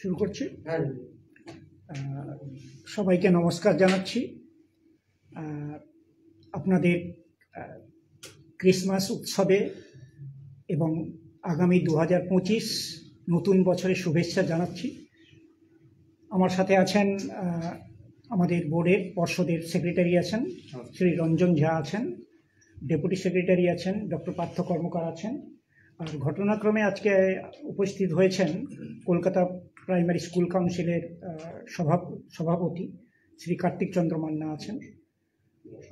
শুরু করছি। সবাইকে নমস্কার জানাচ্ছি। আপনাদের ক্রিসমাস উৎসবে এবং আগামী 2025 নতুন বছরের শুভেচ্ছা জানাচ্ছি। আমার সাথে আছেন আমাদের বোর্ডের পর্ষদের সেক্রেটারি আছেন শ্রী রঞ্জন ঝা আছেন, ডেপুটি সেক্রেটারি আছেন ডক্টর পার্থ কর্মকার আছেন, আর ঘটনাক্রমে আজকে উপস্থিত হয়েছেন কলকাতা প্রাইমারি স্কুল কাউন্সিলের সভাপতি শ্রী কার্তিক চন্দ্র মান্না আছেন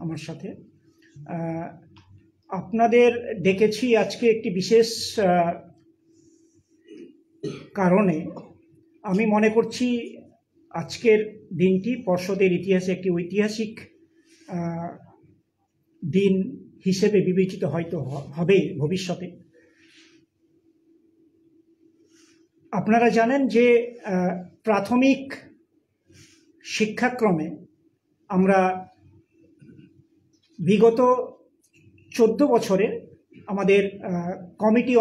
আমার সাথে। আপনাদের ডেকেছি আজকে একটি বিশেষ কারণে। আমি মনে করছি আজকের দিনটি পর্ষদের ইতিহাসে একটি ঐতিহাসিক দিন হিসেবে বিবেচিত হয়তো হবে ভবিষ্যতে। আপনারা জানেন যে প্রাথমিক শিক্ষাক্রমে আমরা বিগত 14 বছরে আমাদের কমিটি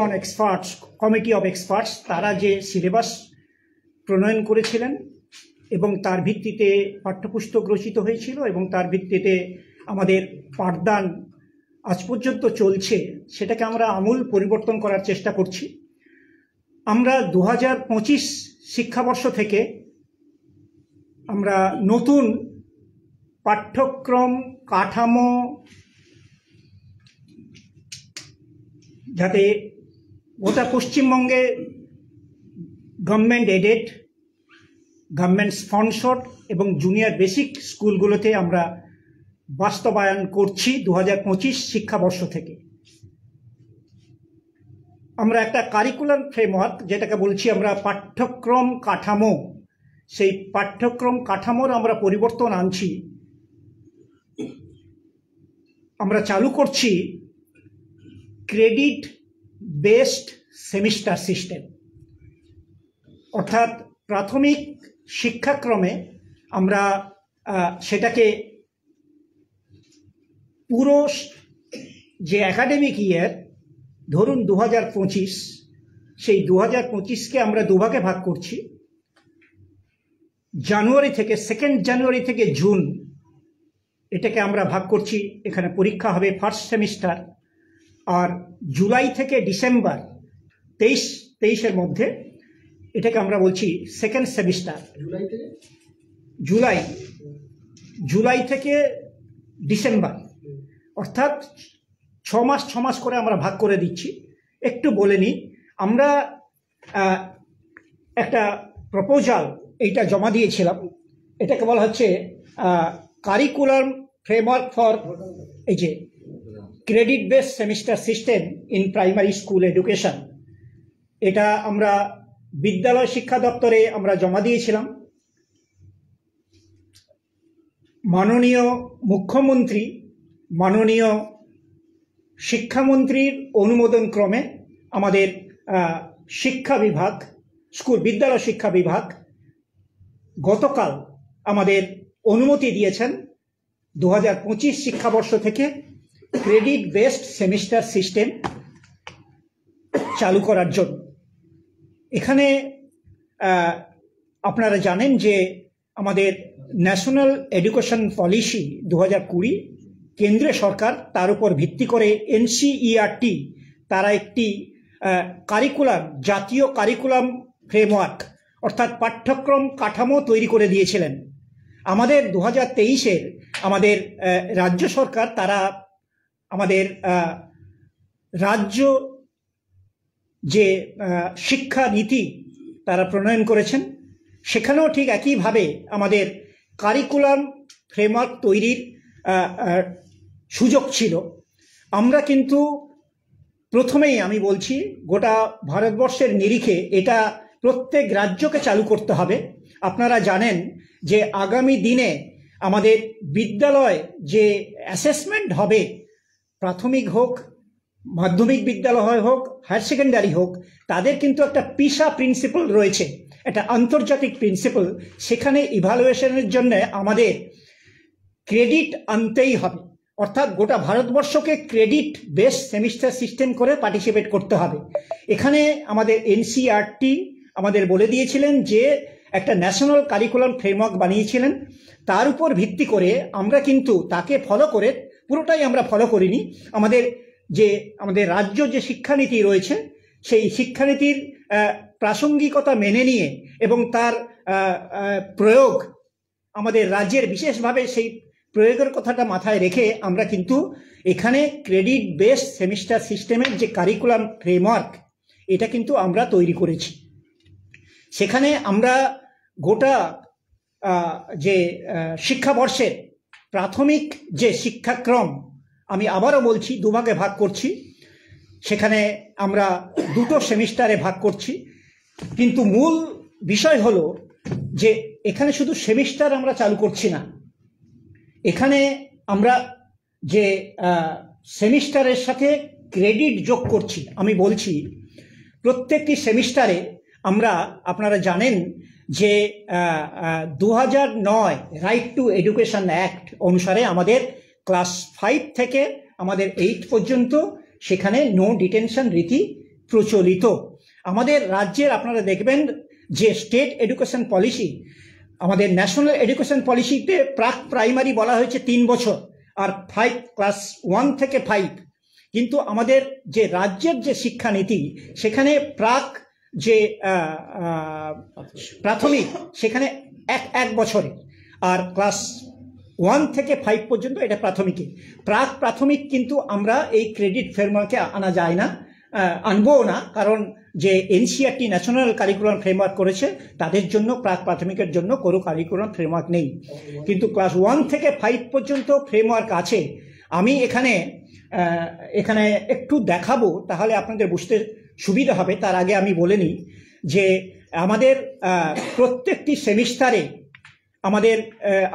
অফ এক্সপার্টস তারা যে সিলেবাস প্রণয়ন করেছিলেন এবং তার ভিত্তিতে পাঠ্যপুস্তক রচিত হয়েছিল এবং তার ভিত্তিতে আমাদের পাঠদান আজ পর্যন্ত চলছে, সেটাকে আমরা আমূল পরিবর্তন করার চেষ্টা করছি। আমরা 2025 শিক্ষাবর্ষ থেকে আমরা নতুন পাঠ্যক্রম কাঠামো যাতে গোটা পশ্চিমবঙ্গে গভর্নমেন্ট এডেড, গভর্নমেন্ট স্পন্সর্ড এবং জুনিয়র বেসিক স্কুলগুলোতে আমরা বাস্তবায়ন করছি 2025 শিক্ষাবর্ষ থেকে। আমরা একটা কারিকুলাম ফ্রেমওয়ার্ক যেটাকে বলছি আমরা পাঠ্যক্রম কাঠামো, সেই পাঠ্যক্রম কাঠামোর আমরা পরিবর্তন আনছি। আমরা চালু করছি ক্রেডিট বেসড সেমিস্টার সিস্টেম, অর্থাৎ প্রাথমিক শিক্ষাক্রমে আমরা সেটাকে পুরো যে একাডেমিক ইয়ার ধরুন 2025, সেই 2025কে আমরা দুভাগে ভাগ করছি। জানুয়ারি থেকে 2 জানুয়ারি থেকে জুন এটাকে আমরা ভাগ করছি, এখানে পরীক্ষা হবে ফার্স্ট সেমিস্টার। আর জুলাই থেকে ডিসেম্বর 23-এর মধ্যে এটাকে আমরা বলছি সেকেন্ড সেমিস্টার। জুলাই থেকে ডিসেম্বর, অর্থাৎ 6 মাস করে আমরা ভাগ করে দিচ্ছি। একটু বলে নিই, আমরা একটা প্রপোজাল এইটা জমা দিয়েছিলাম, এটাকে বলা হচ্ছে কারিকুলাম ফ্রেমওয়ার্ক ফর এই যে credit base semester system in primary school education. এটা আমরা বিদ্যালয় শিক্ষা দপ্তরে আমরা জমা দিয়েছিলাম। মাননীয় মুখ্যমন্ত্রী, মাননীয় শিক্ষামন্ত্রীর অনুমোদন ক্রমে আমাদের শিক্ষা বিভাগ, বিদ্যালয় শিক্ষা বিভাগ গতকাল আমাদের অনুমতি দিয়েছেন 2025 শিক্ষাবর্ষ থেকে ক্রেডিট বেসড সেমিস্টার সিস্টেম চালু করার জন্য। এখানে আপনারা জানেন যে আমাদের ন্যাশনাল এডুকেশন পলিসি 2020 কেন্দ্রীয় সরকার, তার উপর ভিত্তি করে NCERT তারা একটি কারিকুলাম, জাতীয় কারিকুলাম ফ্রেমওয়ার্ক অর্থাৎ পাঠ্যক্রম কাঠামো তৈরি করে দিয়েছিলেন। আমাদের 2023-এর আমাদের রাজ্য সরকার তারা আমাদের রাজ্য যে শিক্ষা নীতি তারা প্রণয়ন করেছেন, সেখানেও ঠিক একইভাবে আমাদের কারিকুলাম ফ্রেমওয়ার্ক তৈরির সুযোগ ছিল। আমরা কিন্তু প্রথমেই আমি বলছি গোটা ভারতবর্ষের নিরিখে এটা প্রত্যেক রাজ্যকে চালু করতে হবে। আপনারা জানেন যে আগামী দিনে আমাদের বিদ্যালয় যে অ্যাসেসমেন্ট হবে, প্রাথমিক হোক, মাধ্যমিক বিদ্যালয় হোক, হায়ার সেকেন্ডারি হোক, তাদের কিন্তু একটা পিসা প্রিন্সিপাল রয়েছে, একটা আন্তর্জাতিক প্রিন্সিপাল। সেখানে ইভ্যালুয়েশনের জন্য আমাদের ক্রেডিট আনতেই হবে, অর্থাৎ গোটা ভারতবর্ষকে ক্রেডিট বেস সেমিস্টার সিস্টেম করে পার্টিসিপেট করতে হবে। এখানে আমাদের NCERT আমাদের বলে দিয়েছিলেন যে একটা ন্যাশনাল কারিকুলাম ফ্রেমওয়ার্ক বানিয়েছিলেন, তার উপর ভিত্তি করে আমরা কিন্তু তাকে ফলো করে, পুরোটাই আমরা ফলো করিনি, আমাদের রাজ্য যে শিক্ষানীতি রয়েছে সেই শিক্ষানীতির প্রাসঙ্গিকতা মেনে নিয়ে এবং তার প্রয়োগ আমাদের রাজ্যের বিশেষভাবে সেই প্রয়োগের কথাটা মাথায় রেখে আমরা কিন্তু এখানে ক্রেডিট বেসড সেমিস্টার সিস্টেমের যে কারিকুলাম ফ্রেমওয়ার্ক এটা কিন্তু আমরা তৈরি করেছি। সেখানে আমরা গোটা যে শিক্ষাবর্ষের প্রাথমিক যে শিক্ষাক্রম, আমি আবারও বলছি, দুভাগে ভাগ করছি। সেখানে আমরা দুটো সেমিস্টারে ভাগ করছি, কিন্তু মূল বিষয় হলো যে এখানে শুধু সেমিস্টার আমরা চালু করছি না, এখানে আমরা যে সেমিস্টারের সাথে ক্রেডিট যোগ করছি। আমি বলছি প্রত্যেকটি সেমিস্টারে আমরা, আপনারা জানেন যে 2009 রাইট টু এডুকেশন অ্যাক্ট অনুসারে আমাদের ক্লাস 5 থেকে আমাদের 8 পর্যন্ত সেখানে নো ডিটেনশন রীতি প্রচলিত। আমাদের রাজ্যের আপনারা দেখবেন যে স্টেট এডুকেশন পলিসি, আমাদের ন্যাশনাল এডুকেশন পলিসিতে প্রাক প্রাইমারি বলা হয়েছে 3 বছর আর 5 ক্লাস 1 থেকে 5, কিন্তু আমাদের যে রাজ্যের যে শিক্ষানীতি সেখানে প্রাক যে প্রাথমিক সেখানে এক বছরে, আর ক্লাস 1 থেকে 5 পর্যন্ত এটা প্রাথমিকে। প্রাক প্রাথমিক কিন্তু আমরা এই ক্রেডিট ফ্রেমওয়ার্কে আনা যায় না, আনবও না, কারণ যে এনসিইআরটি ন্যাশনাল কারিকুলাম ফ্রেমওয়ার্ক করেছে তাদের জন্য প্রাক প্রাথমিকের জন্য কোনো কারিকুলাম ফ্রেমওয়ার্ক নেই, কিন্তু ক্লাস 1 থেকে 5 পর্যন্ত ফ্রেমওয়ার্ক আছে। আমি এখানে একটু দেখাবো, তাহলে আপনাদের বুঝতে সুবিধা হবে। তার আগে আমি বলে নিই যে আমাদের প্রত্যেকটি সেমিস্টারে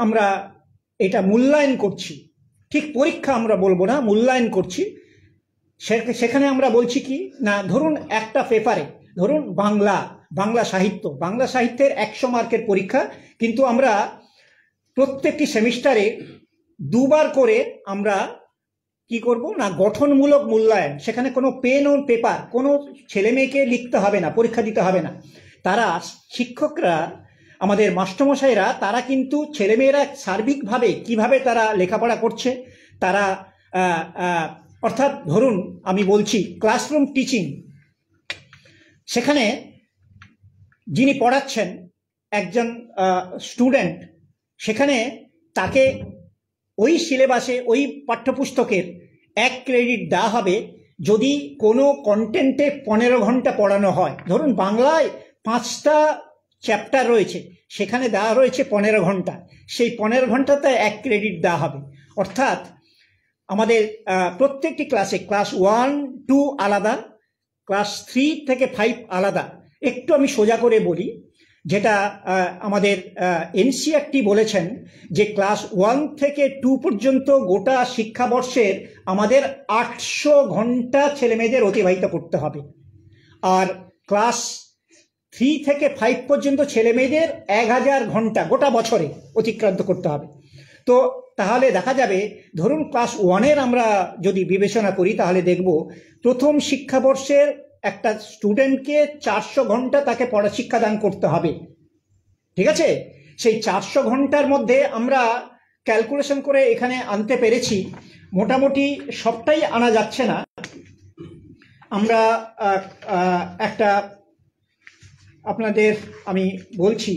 আমরা এটা মূল্যায়ন করছি, ঠিক পরীক্ষা আমরা বলবো না, মূল্যায়ন করছি। সেখানে আমরা বলছি কি না, ধরুন একটা পেপারে, ধরুন বাংলা সাহিত্যের 100 মার্কের পরীক্ষা, কিন্তু আমরা প্রত্যেকটি সেমিস্টারে 2 বার করে আমরা কি করব না, গঠনমূলক মূল্যায়ন। সেখানে কোনো পেন ও পেপার কোনো ছেলে মেয়েকে লিখতে হবে না, পরীক্ষা দিতে হবে না। তারা শিক্ষকরা, আমাদের মাস্টারমশাইরা, তারা কিন্তু ছেলেমেয়েরা সার্বিকভাবে কিভাবে তারা লেখাপড়া করছে, তারা অর্থাৎ ধরুন আমি বলছি ক্লাসরুম টিচিং, সেখানে যিনি পড়াচ্ছেন একজন স্টুডেন্ট, সেখানে তাকে ওই সিলেবাসে ওই পাঠ্যপুস্তকের 1 ক্রেডিট দেওয়া হবে যদি কোনো কন্টেন্টে 15 ঘন্টা পড়ানো হয়। ধরুন বাংলায় 5টা চ্যাপ্টার রয়েছে, সেখানে দেওয়া রয়েছে 15 ঘন্টা, সেই 15 ঘন্টাতে 1 ক্রেডিট দেওয়া হবে। অর্থাৎ আমাদের প্রত্যেকটি ক্লাসে ক্লাস 1, 2 আলাদা, ক্লাস 3 থেকে 5 আলাদা। একটু আমি সোজা করে বলি, যেটা আমাদের এনসিইআরটি বলেছেন যে ক্লাস 1 থেকে 2 পর্যন্ত গোটা শিক্ষাবর্ষের আমাদের 800 ঘন্টা ছেলেমেয়েদের অতিবাহিত করতে হবে, আর ক্লাস 3 থেকে 5 পর্যন্ত ছেলেমেয়েদের 1000 ঘন্টা গোটা বছরে অতিক্রান্ত করতে হবে। তো তাহলে দেখা যাবে, ধরুন ক্লাস 1-এর আমরা যদি বিবেচনা করি তাহলে দেখব প্রথম শিক্ষাবর্ষের একটা স্টুডেন্টকে 400 ঘন্টা তাকে শিক্ষাদান করতে হবে, ঠিক আছে? সেই 400 ঘন্টার মধ্যে আমরা ক্যালকুলেশন করে এখানে আনতে পেরেছি, মোটামুটি সবটাই আনা যাচ্ছে না, আমরা একটা আপনাদের আমি বলছি,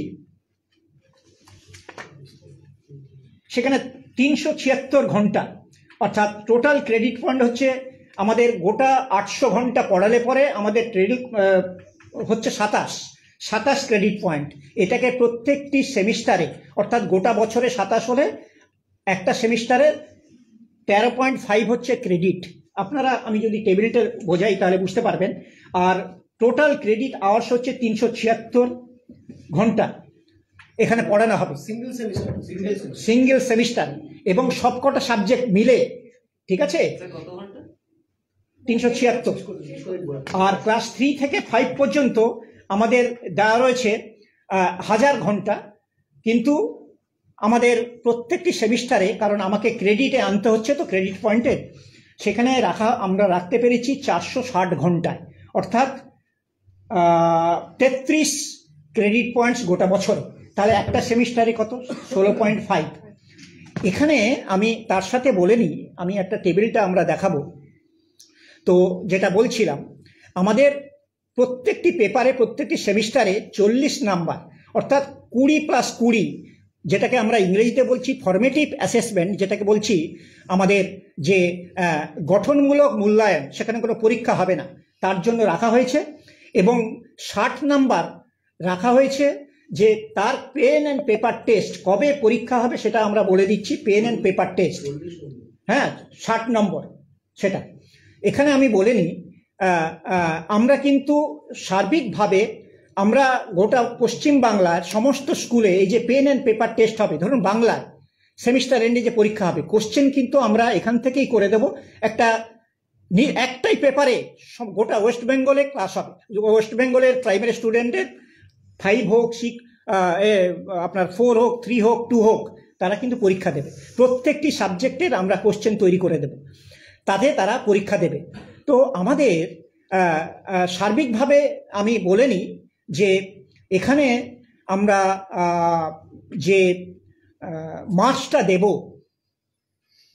সেখানে 376 ঘন্টা, অর্থাৎ টোটাল ক্রেডিট পয়েন্ট হচ্ছে আমাদের গোটা 800 ঘন্টা পড়ালে পরে আমাদের ক্রেডিট হচ্ছে 27 ক্রেডিট পয়েন্ট। এটাকে প্রত্যেকটি সেমিস্টারে, অর্থাৎ গোটা বছরে 27 হলে একটা সেমিস্টারে 13.5 হচ্ছে ক্রেডিট। আপনারা, আমি যদি টেবিলটা বোঝাই তাহলে বুঝতে পারবেন। আর টোটাল ক্রেডিট আওয়ার্স হচ্ছে 376 ঘন্টা এখানে পড়ানো হবে, সিঙ্গেল সেমিস্টার এবং সবকটা সাবজেক্ট মিলে, ঠিক আছে? 376। আর ক্লাস 3 থেকে 5 পর্যন্ত আমাদের দেওয়া রয়েছে 1000 ঘন্টা, কিন্তু আমাদের প্রত্যেকটি সেমিস্টারে, কারণ আমাকে ক্রেডিটে আনতে হচ্ছে তো ক্রেডিট পয়েন্টে, সেখানে আমরা রাখতে পেরেছি 460 ঘন্টায়। অর্থাৎ 33 ক্রেডিট পয়েন্টস গোটা বছরে, তাহলে একটা সেমিস্টারে কত 16.5। এখানে আমি তার সাথে বলে নিই, আমি একটা টেবিলটা আমরা দেখাবো। তো যেটা বলছিলাম, আমাদের প্রত্যেকটি পেপারে প্রত্যেকটি সেমিস্টারে 40 নাম্বার, অর্থাৎ 20+20, যেটাকে আমরা ইংরেজিতে বলছি ফর্মেটিভ অ্যাসেসমেন্ট, যেটাকে বলছি আমাদের যে গঠনমূলক মূল্যায়ন, সেখানে কোনো পরীক্ষা হবে না, তার জন্য রাখা হয়েছে। এবং 60 নাম্বার রাখা হয়েছে যে তার পেন অ্যান্ড পেপার টেস্ট, কবে পরীক্ষা হবে সেটা আমরা বলে দিচ্ছি, পেন অ্যান্ড পেপার টেস্ট, হ্যাঁ 60 নম্বর সেটা। এখানে আমি বলে নিই, আমরা কিন্তু সার্বিকভাবে আমরা গোটা পশ্চিম বাংলার সমস্ত স্কুলে এই যে পেন অ্যান্ড পেপার টেস্ট হবে, ধরুন বাংলায় সেমিস্টার এন্ডে যে পরীক্ষা হবে, কোশ্চেন কিন্তু আমরা এখান থেকেই করে দেব। একটাই পেপারে গোটা ওয়েস্ট বেঙ্গলে ক্লাস হবে। ওয়েস্ট বেঙ্গলের প্রাইমারি স্টুডেন্টের 5 হোক 6 আপনার 4 হোক 3 হোক 2 হোক, তারা কিন্তু পরীক্ষা দেবে। প্রত্যেকটি সাবজেক্টের আমরা কোশ্চেন তৈরি করে দেব, তাতে তারা পরীক্ষা দেবে। তো আমাদের সার্বিকভাবে আমি বলে নিই যে এখানে আমরা যে মার্কসটা দেব,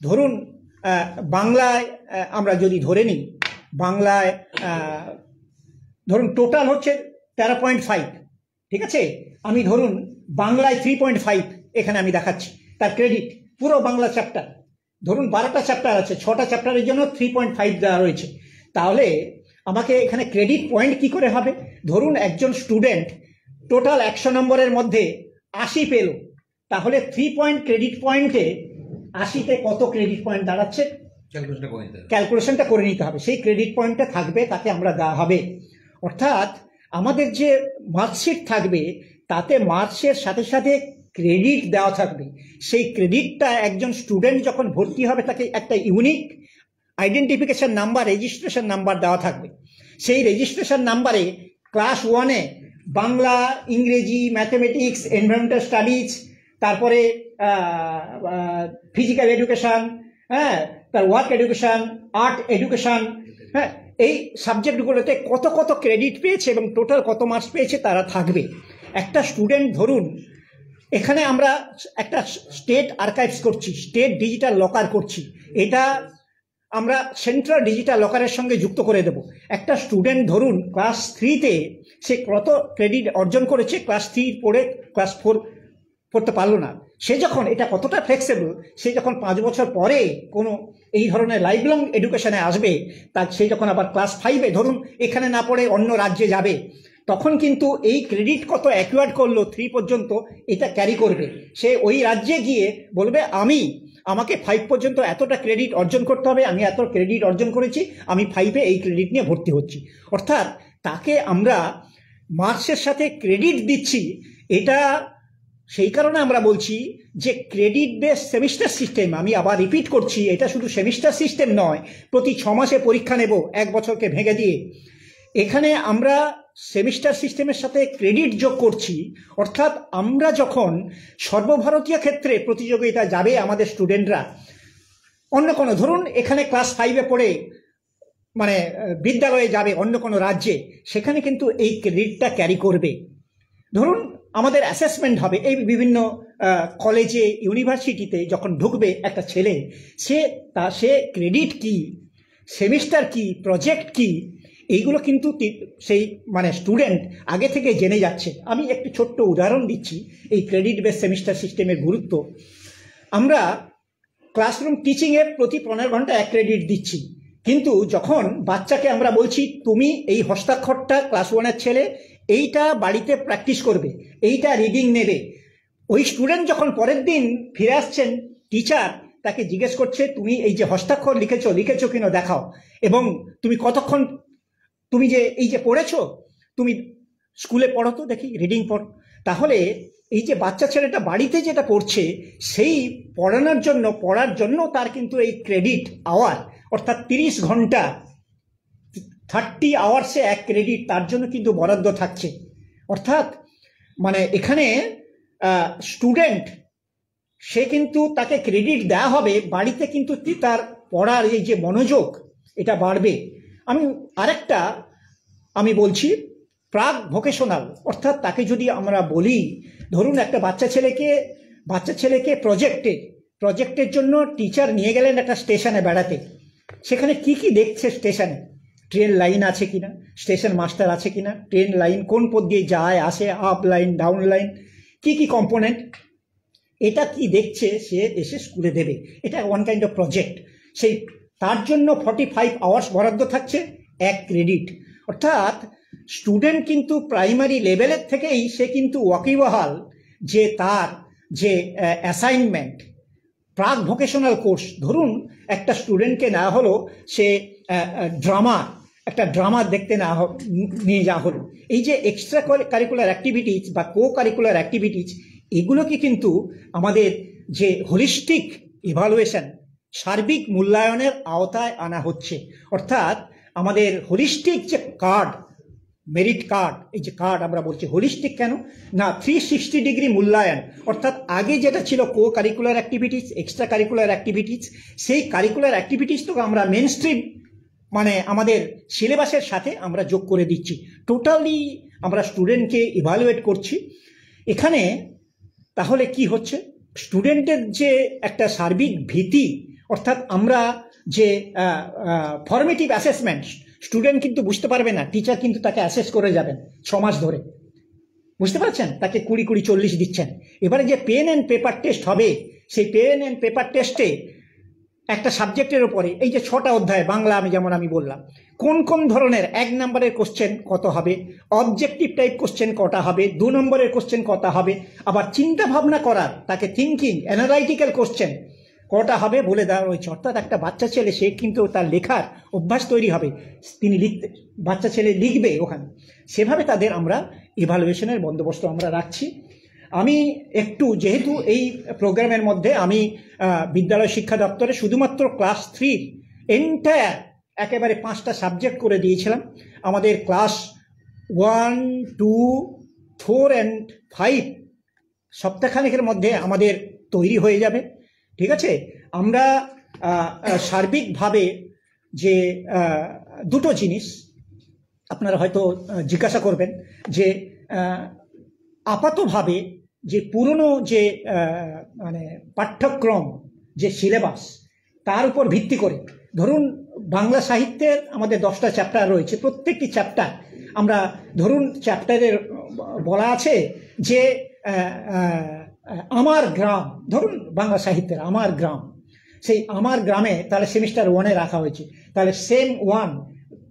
ধরুন বাংলায় আমরা যদি ধরে নিই, বাংলায় ধরুন টোটাল হচ্ছে 13.5, ঠিক আছে। আমি ধরুন বাংলায় 3.5 এখানে আমি দেখাচ্ছি তার ক্রেডিট, পুরো বাংলা চ্যাপ্টার, ধরুন 12টা চ্যাপ্টার আছে, 6টা চ্যাপ্টারের জন্য 3.5 দেওয়া রয়েছে। তাহলে আমাকে এখানে ক্রেডিট পয়েন্ট কি করে হবে? ধরুন একজন স্টুডেন্ট টোটাল 100 নম্বরের মধ্যে 80 পেল, তাহলে 3 পয়েন্ট ক্রেডিট পয়েন্টে 80তে কত ক্রেডিট পয়েন্ট দাঁড়াচ্ছে, ক্যালকুলেশনটা করে নিতে হবে। সেই ক্রেডিট পয়েন্টটা থাকবে, তাকে আমরা দেওয়া হবে। অর্থাৎ আমাদের যে মার্কশিট থাকবে তাতে মার্কসের সাথে সাথে ক্রেডিট দেওয়া থাকবে। সেই ক্রেডিটটা একজন স্টুডেন্ট যখন ভর্তি হবে তাকে একটা unique identification number, registration number দেওয়া থাকবে। সেই রেজিস্ট্রেশন নাম্বারে ক্লাস 1-এ বাংলা, ইংরেজি, ম্যাথমেটিক্স, এনভায়রনমেন্টাল স্টাডিজ, তারপরে ফিজিক্যাল এডুকেশন, হ্যাঁ, তার ওয়ার্ক এডুকেশন, আর্ট এডুকেশন, হ্যাঁ, এই সাবজেক্টগুলোতে কত কত ক্রেডিট পেয়েছে এবং টোটাল কত মার্কস পেয়েছে তারা থাকবে। একটা স্টুডেন্ট ধরুন এখানে আমরা একটা স্টেট আর্কাইভস করছি, স্টেট ডিজিটাল লকার করছি, এটা আমরা সেন্ট্রাল ডিজিটাল লকারের সঙ্গে যুক্ত করে দেব। একটা স্টুডেন্ট ধরুন ক্লাস 3-তে সে কত ক্রেডিট অর্জন করেছে, ক্লাস 3 পড়ে ক্লাস 4 পড়তে পারলো না, সে যখন, এটা কতটা ফ্লেক্সিবল, সে যখন 5 বছর পরে কোনো এই ধরনের লাইফ লং এডুকেশনে আসবে, তার সে যখন আবার ক্লাস 5-এ ধরুন এখানে না পড়ে অন্য রাজ্যে যাবে, তখন কিন্তু এই ক্রেডিট কত অ্যাকুয়ার্ড করলো 3 পর্যন্ত, এটা ক্যারি করবে। সে ওই রাজ্যে গিয়ে বলবে আমাকে 5 পর্যন্ত এতটা ক্রেডিট অর্জন করতে হবে, আমি এত ক্রেডিট অর্জন করেছি, আমি 5-এ এই ক্রেডিট নিয়ে ভর্তি হচ্ছি। অর্থাৎ তাকে আমরা মার্কসের সাথে ক্রেডিট দিচ্ছি। এটা সেই কারণে আমরা বলছি যে ক্রেডিট বেস সেমিস্টার সিস্টেম, আমি আবার রিপিট করছি, এটা শুধু সেমিস্টার সিস্টেম নয়, প্রতি 6 মাসে পরীক্ষা নেব 1 বছরকে ভেঙে দিয়ে। এখানে আমরা সেমিস্টার সিস্টেমের সাথে ক্রেডিট যোগ করছি। অর্থাৎ আমরা যখন সর্বভারতীয় ক্ষেত্রে প্রতিযোগিতা যাবে আমাদের স্টুডেন্টরা, অন্য কোনো ধরুন এখানে ক্লাস 5-এ পড়ে মানে বিদ্যালয়ে যাবে অন্য কোনো রাজ্যে, সেখানে কিন্তু এই ক্রেডিটটা ক্যারি করবে। ধরুন আমাদের অ্যাসেসমেন্ট হবে এই বিভিন্ন কলেজে, ইউনিভার্সিটিতে যখন ঢুকবে একটা ছেলে, সে ক্রেডিট কি, সেমিস্টার কি, প্রজেক্ট কি, এইগুলো কিন্তু সেই মানে স্টুডেন্ট আগে থেকে জেনে যাচ্ছে। আমি একটি ছোট্ট উদাহরণ দিচ্ছি এই ক্রেডিট বেস সেমিস্টার সিস্টেমের গুরুত্ব। আমরা ক্লাসরুম টিচিংয়ে প্রতি 15 ঘন্টা 1 ক্রেডিট দিচ্ছি, কিন্তু যখন বাচ্চাকে আমরা বলছি তুমি এই হস্তাক্ষরটা ক্লাস 1-এর ছেলে এইটা বাড়িতে প্র্যাকটিস করবে, এইটা রিডিং নেবে, ওই স্টুডেন্ট যখন পরের দিন ফিরে আসছেন, টিচার তাকে জিজ্ঞেস করছে তুমি এই যে হস্তাক্ষর লিখেছো কিনা দেখাও, এবং তুমি কতক্ষণ, তুমি যে এই যে পড়েছো, তুমি স্কুলে পড়ো তো দেখি, রিডিং পড়ো। তাহলে এই যে বাচ্চা ছেলেটা বাড়িতে যেটা পড়ছে, সেই পড়ার জন্য তার কিন্তু এই ক্রেডিট আওয়ার, অর্থাৎ 30 ঘন্টা 30 আওয়ার্সে 1 ক্রেডিট তার জন্য কিন্তু বরাদ্দ থাকছে। অর্থাৎ মানে এখানে স্টুডেন্ট সে কিন্তু তাকে ক্রেডিট দেওয়া হবে, বাড়িতে কিন্তু তার পড়ার এই যে মনোযোগ এটা বাড়বে। আমি আরেকটা বলছি, প্রাক ভোকেশনাল, অর্থাৎ তাকে যদি আমরা বলি, ধরুন একটা বাচ্চা ছেলেকে প্রজেক্টের জন্য টিচার নিয়ে গেলেন একটা স্টেশনে বেড়াতে। সেখানে কি কি দেখছে স্টেশনে? ট্রেন লাইন আছে কিনা, স্টেশন মাস্টার আছে কিনা, ট্রেন লাইন কোন পথ দিয়ে যায় আসে, আপ লাইন ডাউন লাইন, কি কি কম্পোনেন্ট, এটা কি দেখছে সে এসে স্কুলে দেবে। এটা ওয়ান কাইন্ড অফ প্রজেক্ট। তার জন্য 45 আওয়ার্স বরাদ্দ থাকছে, 1 ক্রেডিট। অর্থাৎ স্টুডেন্ট কিন্তু প্রাইমারি লেভেলের থেকেই সে কিন্তু ওয়াকিবহাল যে তার যে অ্যাসাইনমেন্ট প্রাক ভোকেশনাল কোর্স। ধরুন একটা স্টুডেন্টকে নেওয়া হলো, সে একটা ড্রামা দেখতে নিয়ে যাওয়া হলো। এই যে এক্সট্রা কারিকুলার অ্যাক্টিভিটিস বা কো কারিকুলার অ্যাক্টিভিটিস, এগুলোকে কিন্তু আমাদের যে হোলিস্টিক ইভালুয়েশন, সার্বিক মূল্যায়নের আওতায় আনা হচ্ছে। অর্থাৎ আমাদের হোলিস্টিক যে কার্ড, মেরিট কার্ড, এই যে কার্ড আমরা বলছি হোলিস্টিক কেন না, 360 ডিগ্রি মূল্যায়ন। অর্থাৎ আগে যেটা ছিল co curricular activities, extra curricular activities, সেই কারিকুলার অ্যাক্টিভিটিস তো আমরা মেন স্ট্রিম মানে আমাদের সিলেবাসের সাথে আমরা যোগ করে দিচ্ছি। টোটালি আমরা স্টুডেন্টকে ইভালুয়েট করছি এখানে। তাহলে কি হচ্ছে, স্টুডেন্টের যে একটা সার্বিক ভীতি, অর্থাৎ আমরা যে ফর্মেটিভ অ্যাসেসমেন্ট, স্টুডেন্ট কিন্তু বুঝতে পারবে না, টিচার কিন্তু তাকে অ্যাসেস করে যাবেন 6 মাস ধরে, বুঝতে পারছেন, তাকে 20-40 দিচ্ছেন। এবারে যে পেন অ্যান্ড পেপার টেস্ট হবে, সেই পেন অ্যান্ড পেপার টেস্টে একটা সাবজেক্টের উপরে এই যে 6টা অধ্যায়, বাংলা আমি বললাম, কোন কোন ধরনের 1 নম্বরের কোশ্চেন কত হবে, অবজেক্টিভ টাইপ কোশ্চেন কটা হবে, 2 নম্বরের কোশ্চেন কটা হবে, আবার চিন্তা ভাবনা করার তাকে থিঙ্কিং অ্যানালাইটিক্যাল কোশ্চেন কটা হবে বলে দেওয়া রয়েছে। অর্থাৎ একটা বাচ্চা ছেলে সে কিন্তু তার লেখার অভ্যাস তৈরি হবে, তিনি বাচ্চা ছেলে লিখবে ওখানে। সেভাবে তাদের আমরা ইভালুয়েশনের বন্দোবস্ত আমরা রাখছি। আমি একটু, যেহেতু এই প্রোগ্রামের মধ্যে আমি বিদ্যালয় শিক্ষা দপ্তরে শুধুমাত্র ক্লাস 3 এন্টায়ার একেবারে 5টা সাবজেক্ট করে দিয়েছিলাম। আমাদের ক্লাস 1, 2, 4 and 5 সপ্তাহখানেকের মধ্যে আমাদের তৈরি হয়ে যাবে, ঠিক আছে। আমরা সার্বিকভাবে যে দুটো জিনিস আপনারা হয়তো জিজ্ঞাসা করবেন যে আপাতভাবে যে পুরনো যে মানে পাঠ্যক্রম, যে সিলেবাস, তার উপর ভিত্তি করে ধরুন বাংলা সাহিত্যের আমাদের 10টা চ্যাপ্টার রয়েছে। প্রত্যেকটি চ্যাপ্টার আমরা ধরুন চ্যাপ্টারের বলা আছে যে আমার গ্রাম, ধরুন বাংলা সাহিত্যের আমার গ্রাম, সেই আমার গ্রামে তাহলে সেমিস্টার 1-এ রাখা হয়েছে। তাহলে সেম 1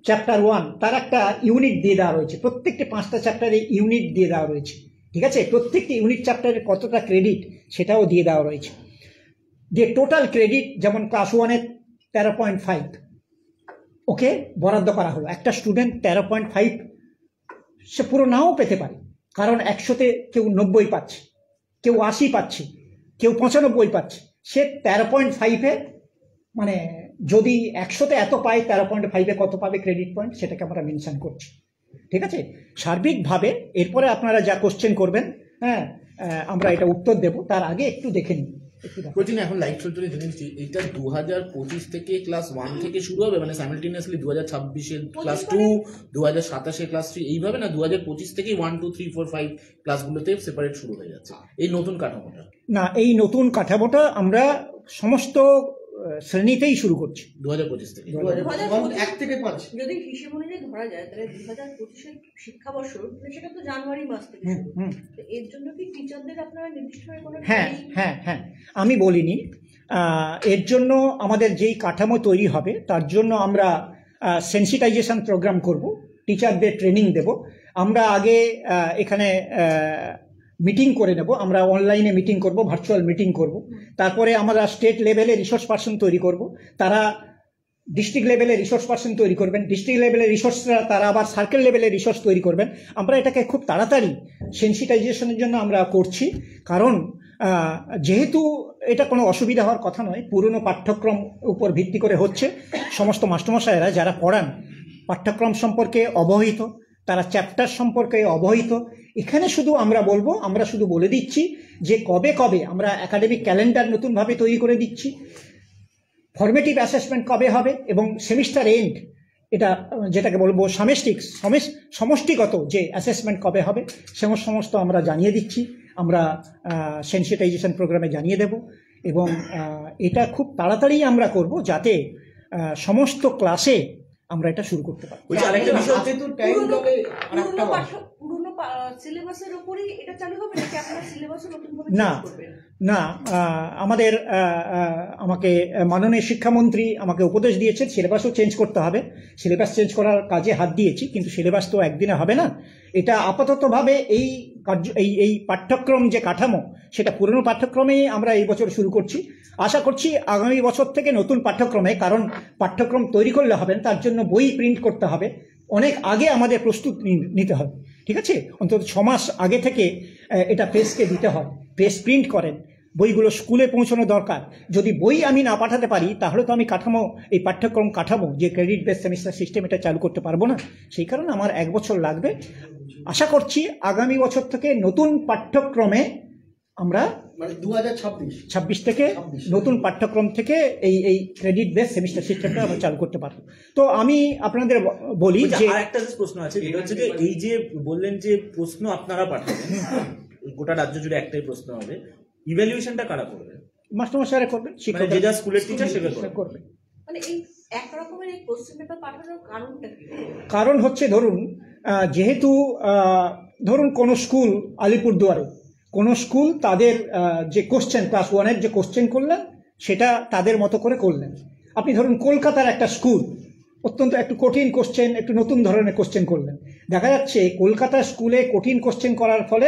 চ্যাপ্টার 1 তার একটা ইউনিট দিয়ে দেওয়া রয়েছে। প্রত্যেকটি 5টা চ্যাপ্টারে ইউনিট দিয়ে দেওয়া রয়েছে, ঠিক আছে। প্রত্যেকটি ইউনিট চ্যাপ্টারে কতটা ক্রেডিট সেটাও দিয়ে দেওয়া রয়েছে। যে টোটাল ক্রেডিট যেমন ক্লাস 1-এ 13.5 ওকে বরাদ্দ করা হলো। একটা স্টুডেন্ট 13.5 সে পুরো নাও পেতে পারে, কারণ 100-তে কেউ 90 পাচ্ছে, কেউ 80 পাচ্ছে, কেউ 95 পাচ্ছে। সে 13.5-এ মানে যদি 100-তে এত পায়, 13.5-এ কত পাবে ক্রেডিট পয়েন্ট, সেটাকে আমরা মেনশন করছি, ঠিক আছে। সার্বিকভাবে এরপরে আপনারা যা কোশ্চেন করবেন, হ্যাঁ, আমরা এটা উত্তর দেব। তার আগে একটু দেখে নিন। বলছি না, এখন লাইভ চলতে জেনে নিচ্ছি, এটা 2025 থেকে ক্লাস 1 থেকে শুরু হবে, মানে সাইমালটেনিয়াসলি 2026-এর ক্লাস 2, 2027-এর ক্লাস 3, এইভাবে না 2025 থেকেই 1, 2, 3, 4, 5 ক্লাসগুলোতে সেপারেট শুরু হয়ে যাচ্ছে এই নতুন কাঠামোটা? না, এই নতুন কাঠামোটা আমরা সমস্ত শ্রেণীতেই শুরু করছি 2025 থেকে। 1 থেকে 5 যদি হিসেব অনুযায়ী ধরা যায়, তাহলে 2025-এর শিক্ষাবর্ষ সেটা তো জানুয়ারি মাস থেকে শুরু। তো এর জন্য কি টিচারদের আপনারা নির্দিষ্ট কোনো? হ্যাঁ, আমি বলিনি। এর জন্য আমাদের যেই কাঠামো তৈরি হবে তার জন্য আমরা সেন্সিটাইজেশন প্রোগ্রাম করব, টিচারদের ট্রেনিং দেব। আমরা আগে এখানে মিটিং করে নেব, আমরা অনলাইনে মিটিং করব, ভার্চুয়াল মিটিং করব। তারপরে আমরা স্টেট লেভেলে রিসোর্স পার্সন তৈরি করব, তারা ডিস্ট্রিক্ট লেভেলে রিসোর্স পার্সন তৈরি করবেন, ডিস্ট্রিক্ট লেভেলে রিসোর্সরা তারা আবার সার্কেল লেভেলে রিসোর্স তৈরি করবেন। আমরা এটাকে খুব তাড়াতাড়ি সেন্সিটাইজেশনের জন্য আমরা করছি, কারণ যেহেতু এটা কোনো অসুবিধা হওয়ার কথা নয়, পুরনো পাঠ্যক্রম উপর ভিত্তি করে হচ্ছে। সমস্ত মাস্টারমশাইরা যারা পড়ান পাঠ্যক্রম সম্পর্কে অবহিত, তারা চ্যাপ্টার সম্পর্কে অবহিত। এখানে শুধু আমরা বলবো, আমরা শুধু বলে দিচ্ছি যে কবে কবে আমরা একাডেমিক ক্যালেন্ডার নতুনভাবে তৈরি করে দিচ্ছি, ফরমেটিভ অ্যাসেসমেন্ট কবে হবে এবং সেমিস্টার এন্ড এটা যেটাকে বলবো সমষ্টিগত যে অ্যাসেসমেন্ট কবে হবে সমস্ত আমরা জানিয়ে দিচ্ছি, আমরা সেন্সিটাইজেশন প্রোগ্রামে জানিয়ে দেব, এবং এটা খুব তাড়াতাড়ি আমরা করব যাতে সমস্ত ক্লাসে আমরা এটা শুরু করতে পারি। পুরনো সিলেবাসের উপরই এটা চালু হবে নাকি আপনারা সিলেবাসও নতুনভাবে না না, আমাকে মাননীয় শিক্ষামন্ত্রী আমাকে উপদেশ দিয়েছেন সিলেবাসও চেঞ্জ করতে হবে। সিলেবাস চেঞ্জ করার কাজে হাত দিয়েছি, কিন্তু সিলেবাস তো একদিনে হবে না। এটা আপাততভাবে এই পাঠ্যক্রম যে কাঠামো সেটা পুরনো পাঠ্যক্রমেই আমরা এই বছর শুরু করছি। আশা করছি আগামী বছর থেকে নতুন পাঠ্যক্রমে, কারণ পাঠ্যক্রম তৈরি করলে হবে না, তার জন্য বই প্রিন্ট করতে হবে, অনেক আগে আমাদের প্রস্তুত নিতে হবে, ঠিক আছে? অন্তত 6 মাস আগে থেকে এটা প্রেসকে দিতে হয়, প্রেস প্রিন্ট করেন, বইগুলো স্কুলে পৌঁছানো দরকার। যদি বই আমি না পাঠাতে পারি তাহলে তো আমি এই পাঠ্যক্রম কাঠামো যে ক্রেডিট বেস সেমিস্টার সিস্টেম এটা চালু করতে পারবো না। সেই কারণে আমার 1 বছর লাগবে। আশা করছি আগামী বছর থেকে নতুন পাঠ্যক্রমে আমরা 2026 থেকে নতুন পাঠ্যক্রম থেকে এই ক্রেডিট বেস সেমিস্টার সিস্টেমটা আমরা চালু করতে পারবো। তো আমি আপনাদের বলি যে একটা প্রশ্ন আছে, এটা হচ্ছে যে এই যে বললেন যে প্রশ্ন আপনারা পাঠাবেন, গোটা রাজ্য জুড়ে একটাই প্রশ্ন হবে, ইভ্যালুয়েশনটা কারা করবে? মাস্টারমশাইরা করবেন, শিক্ষকরা, যে স্কুলের টিচার সেটা করবে। মানে এই এক রকমের এই কোশ্চেন পেপার পাঠানোর কারণটা কি? কারণ হচ্ছে যেহেতু ধরুন কোনো স্কুল আলিপুরদুয়ারে কোনো স্কুল তাদের যে কোশ্চেন ক্লাস 1-এর যে কোশ্চেন করলেন সেটা তাদের মতো করে করলেন। আপনি ধরুন কলকাতার একটা স্কুল অত্যন্ত একটু কঠিন কোশ্চেন, একটু নতুন ধরনের কোশ্চেন করলেন, দেখা যাচ্ছে কলকাতা স্কুলে কঠিন কোশ্চেন করার ফলে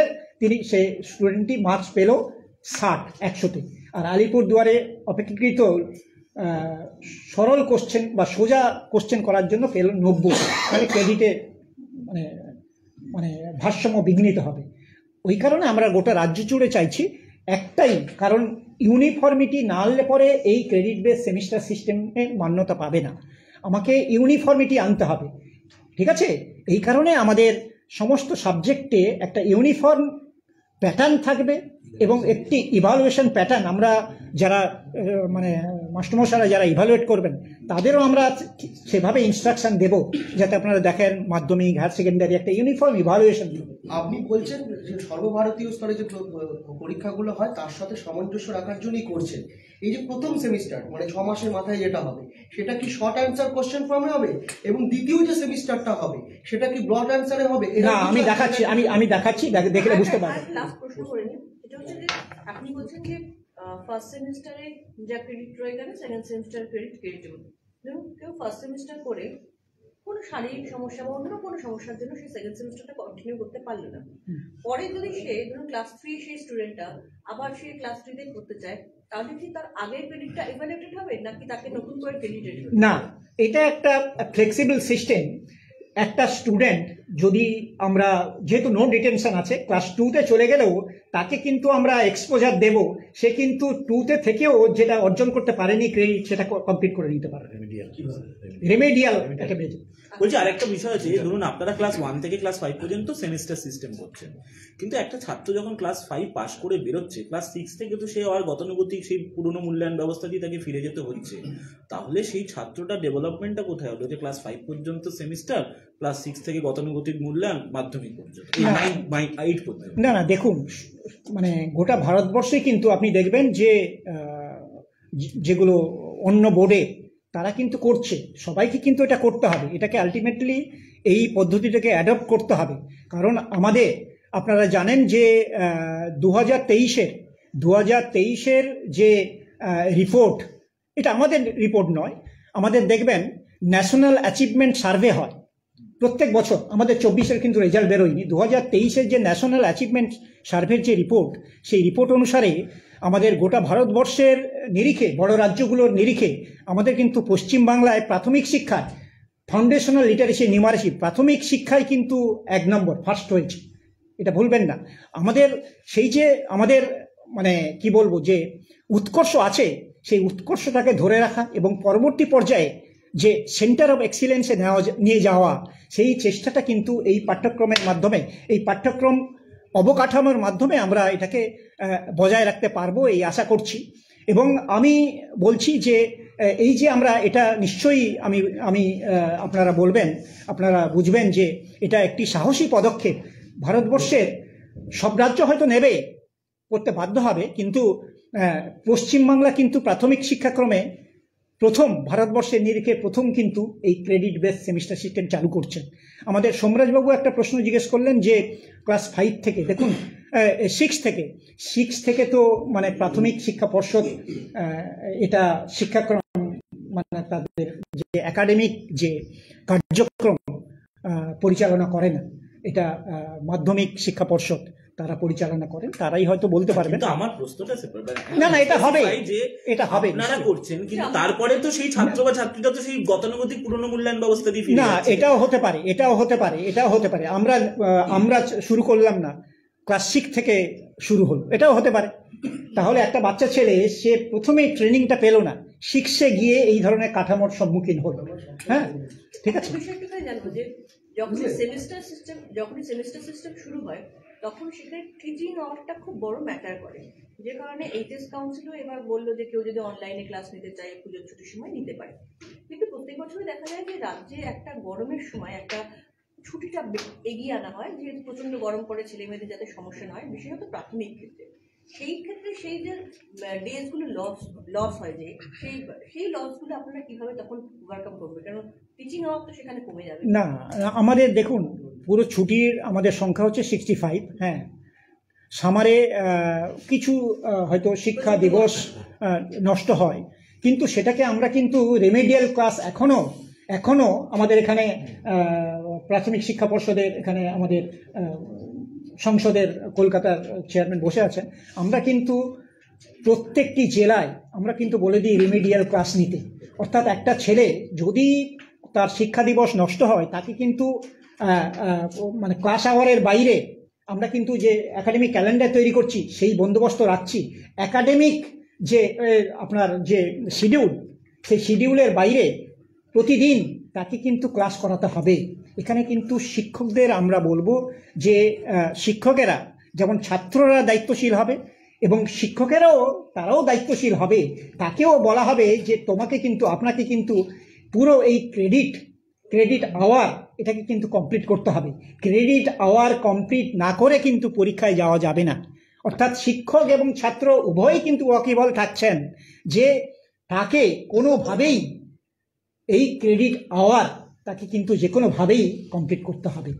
সে স্টুডেন্টটি মার্কস পেল 60-100-তে, আর আলিপুরদুয়ারে অপেক্ষাকৃত সরল কোশ্চেন বা সোজা কোশ্চেন করার জন্য পেল 90, মানে ক্রেডিটে মানে ভারসাম্য বিঘ্নিত হবে। ওই কারণে আমরা গোটা রাজ্য জুড়ে চাইছি একটাই কারণ, ইউনিফর্মিটি না আনলে পরে এই ক্রেডিট বেস সেমিস্টার সিস্টেমে মান্যতা পাবে না। আমাকে ইউনিফর্মিটি আনতে হবে, ঠিক আছে? এই কারণে আমাদের সমস্ত সাবজেক্টে একটা ইউনিফর্ম প্যাটার্ন থাকবে এবং একটি ইভালুয়েশন প্যাটার্ন আমরা যারা মাস্টারমশাইরা যারা ইভালুয়েট করবেন তাদেরও আমরা সেভাবে ইনস্ট্রাকশন দেব যাতে আপনারা দেখেন মাধ্যমিক, হায়ার সেকেন্ডারি একটা ইউনিফর্ম ইভালুয়েশন। আপনি বলছেন যে সর্বভারতীয় স্তরে যে পরীক্ষাগুলো হয় তার সাথে সামঞ্জস্য রাখার জন্যই করছেন। এই যে প্রথম সেমিস্টার মানে 6 মাসের মাথায় যেটা হবে সেটা কি শর্ট অ্যান্সার কোশ্চেন ফর্মে হবে, এবং দ্বিতীয় যে সেমিস্টারটা হবে সেটা কি ব্রড অ্যান্সারে হবে? না, আমি দেখাচ্ছি, দেখলে বুঝতে পারবেন। লাস্ট প্রশ্ন করে নিন, এটা হচ্ছে যে আপনি বলছেন যে ফার্স্ট সেমিস্টারে যা ক্রেডিট রয়ে গেল সেকেন্ড সেমিস্টার ক্রেডিটেবল। ধরুন কেউ ফার্স্ট সেমিস্টার করে কোনো শারীরিক সমস্যা বা অন্য কোনো সমস্যার জন্য সে সেকেন্ড সেমিস্টারটা কন্টিনিউ করতে পারলো না, পরে যদি সে ধরুন ক্লাস 3 সেই স্টুডেন্টটা আবার সে ক্লাস 3-তে করতে চায়, তাহলে কি তার আগের ক্রেডিটটা ইভ্যালুয়েটেড হবে নাকি তাকে নতুন করে ক্রেডিটেড হবে? না, এটা একটা ফ্লেক্সিবল সিস্টেম। একটা স্টুডেন্ট যদি আমরা যেহেতু নো ডিটেনশন আছে, ক্লাস 2-তে চলে গেলেও তাকে কিন্তু আমরা এক্সপোজার দেব, সে কিন্তু 2-তে থেকেও যেটা অর্জন করতে পারেনি ক্রেডিট সেটা কমপ্লিট করে নিতে পারে। রেমেডিয়াল বলছি আরেকটা বিষয় আছে, ধরুন আপনারা ক্লাস 1 থেকে ক্লাস 5 পর্যন্ত সেমিস্টার সিস্টেম করছেন, কিন্তু একটা ছাত্র যখন ক্লাস 5 পাস করে বেরোচ্ছে, ক্লাস 6 থেকে তো সে আর গতানুগতিক সেই পুরনো মূল্যায়ন ব্যবস্থা দিয়ে তাকে ফিরে যেতে হচ্ছে, তাহলে সেই ছাত্রটা ডেভেলপমেন্টটা কোথায় হলো যে ক্লাস 5 পর্যন্ত সেমিস্টার, ক্লাস 6 থেকে গতানুগতিক মূল্যায়ন, মাধ্যমিক পর্যন্ত, 8 পর্যন্ত? না, দেখুন গোটা ভারতবর্ষে কিন্তু আপনি দেখবেন যে যেগুলো অন্য বোর্ডে তারা কিন্তু করছে, সবাইকে কিন্তু এটা করতে হবে, এটাকে আলটিমেটলি এই পদ্ধতিটাকে অ্যাডপ্ট করতে হবে। কারণ আপনারা জানেন যে 2023-এর যে রিপোর্ট, এটা আমাদের রিপোর্ট নয়, আমাদের দেখবেন ন্যাশনাল অ্যাচিভমেন্ট সার্ভে হয় প্রত্যেক বছর, আমাদের 24-এর কিন্তু রেজাল্ট বেরোয়নি। 2023-এর যে ন্যাশনাল অ্যাচিভমেন্ট সার্ভের যে রিপোর্ট, সেই রিপোর্ট অনুসারে আমাদের গোটা ভারতবর্ষের নিরিখে, বড় রাজ্যগুলোর নিরিখে আমাদের কিন্তু পশ্চিমবাংলায় প্রাথমিক শিক্ষায় ফাউন্ডেশনাল লিটারেসি নিউমারেসি প্রাথমিক শিক্ষায় কিন্তু 1 নম্বর ফার্স্ট হয়েছে, এটা ভুলবেন না। আমাদের সেই যে আমাদের কি বলবো যে উৎকর্ষ আছে, সেই উৎকর্ষটাকে ধরে রাখা এবং পরবর্তী পর্যায়ে যে সেন্টার অফ এক্সিলেন্সে নিয়ে যাওয়া, সেই চেষ্টাটা কিন্তু এই পাঠ্যক্রমের মাধ্যমে, এই পাঠ্যক্রম অবকাঠামোর মাধ্যমে আমরা এটাকে বজায় রাখতে পারবো এই আশা করছি। এবং আমি বলছি যে এই যে আমরা এটা নিশ্চয়ই আমি আপনারা বলবেন, আপনারা বুঝবেন যে এটা একটি সাহসী পদক্ষেপ। ভারতবর্ষের সব রাজ্য হয়তো নেবে, করতে বাধ্য হবে, কিন্তু পশ্চিমবাংলা কিন্তু প্রাথমিক শিক্ষাক্রমে প্রথম, ভারতবর্ষের নিরিখে প্রথম কিন্তু এই ক্রেডিট বেস সেমিস্টার সিস্টেম চালু করছেন। আমাদের সোমরাজবাবু একটা প্রশ্ন জিজ্ঞেস করলেন যে ক্লাস 5 থেকে, দেখুন 6 থেকে তো মানে প্রাথমিক শিক্ষা পর্ষদ এটা শিক্ষাক্রম মানে তাদের যে একাডেমিক যে কার্যক্রম পরিচালনা করে না, এটা মাধ্যমিক শিক্ষা পর্ষদ তারা পরিচালনা করেন, তারাই হয়তো বলতে পারবেন। কিন্তু আমার প্রশ্নটা না না, এটা হবে, যে এটা হবে, আপনারা করছেন, কিন্তু তারপরে তো সেই ছাত্র বা ছাত্রীটা তো সেই গতানুগতিক পুরনো মূল্যায়ন ব্যবস্থা দিয়ে ফিরে না, যাচ্ছে। এটাও হতে পারে। আমরা শুরু করলাম না, ক্লাস 6 থেকে শুরু হলো, এটাও হতে পারে। তাহলে একটা বাচ্চা ছেলে সে প্রথমে ট্রেনিংটা পেল না, 6-এ গিয়ে এই ধরনের কাঠামোর সম্মুখীন হলো। হ্যাঁ, ঠিক আছে। বিষয়টা জানবো যে যখনই সেমিস্টার সিস্টেম শুরু হয় তখন সেখানে টিচিং আওয়ারটা খুব বড় ম্যাটার করে, যে কারণে এইচএস কাউন্সিলও এবার বললো যে কেউ যদি অনলাইনে ক্লাস নিতে চায় পুজোর ছুটির সময় নিতে পারে। কিন্তু প্রত্যেক বছরই দেখা যায় যে রাজ্যে একটা গরমের সময় একটা ছুটিটা এগিয়ে আনা হয়, যেহেতু প্রচন্ড গরম পড়ে, ছেলে মেয়েদের যাতে সমস্যা না হয়, বিশেষত প্রাথমিক ক্ষেত্রে। সেই ক্ষেত্রে সেই যে ডেজগুলো লস হয়, যে সেই লসগুলো আপনারা কিভাবে তখন ওভারকাম করবে? কারণ টিচিং আওয়ার তো সেখানে কমে যাবে। না, আমাদের দেখুন পুরো ছুটির আমাদের সংখ্যা হচ্ছে 65। হ্যাঁ, সামারে কিছু হয়তো শিক্ষা দিবস নষ্ট হয়, কিন্তু সেটাকে আমরা কিন্তু রেমেডিয়াল ক্লাস এখনো আমাদের এখানে প্রাথমিক শিক্ষা পর্ষদের এখানে আমাদের সংসদের কলকাতার চেয়ারম্যান বসে আছেন, আমরা কিন্তু প্রত্যেকটি জেলায় আমরা কিন্তু বলে দিই রেমেডিয়াল ক্লাস নিতে। অর্থাৎ একটা ছেলে যদি তার শিক্ষা দিবস নষ্ট হয়, তাকে কিন্তু মানে ক্লাস আওয়ারের বাইরে আমরা কিন্তু যে একাডেমিক ক্যালেন্ডার তৈরি করছি সেই বন্দোবস্ত রাখছি। একাডেমিক যে আপনার যে শিডিউল, সেই শিডিউলের বাইরে প্রতিদিন তাকে কিন্তু ক্লাস করাতে হবে। এখানে কিন্তু শিক্ষকদের আমরা বলবো যে শিক্ষকেরা যেমন ছাত্ররা দায়িত্বশীল হবে এবং শিক্ষকেরাও তারাও দায়িত্বশীল হবে। তাকেও বলা হবে যে আপনাকে কিন্তু পুরো এই ক্রেডিট আওয়ার এটাকে কিন্তু কমপ্লিট করতে হবে। ক্রেডিট আওয়ার কমপ্লিট না করে কিন্তু পরীক্ষায় যাওয়া যাবে না। অর্থাৎ শিক্ষক এবং ছাত্র উভয়ই কিন্তু ওয়াকিবল থাকছেন যে তাকে কোনোভাবেই এই ক্রেডিট আওয়ার তাকে কিন্তু যে কোনোভাবেই কমপ্লিট করতে হবে।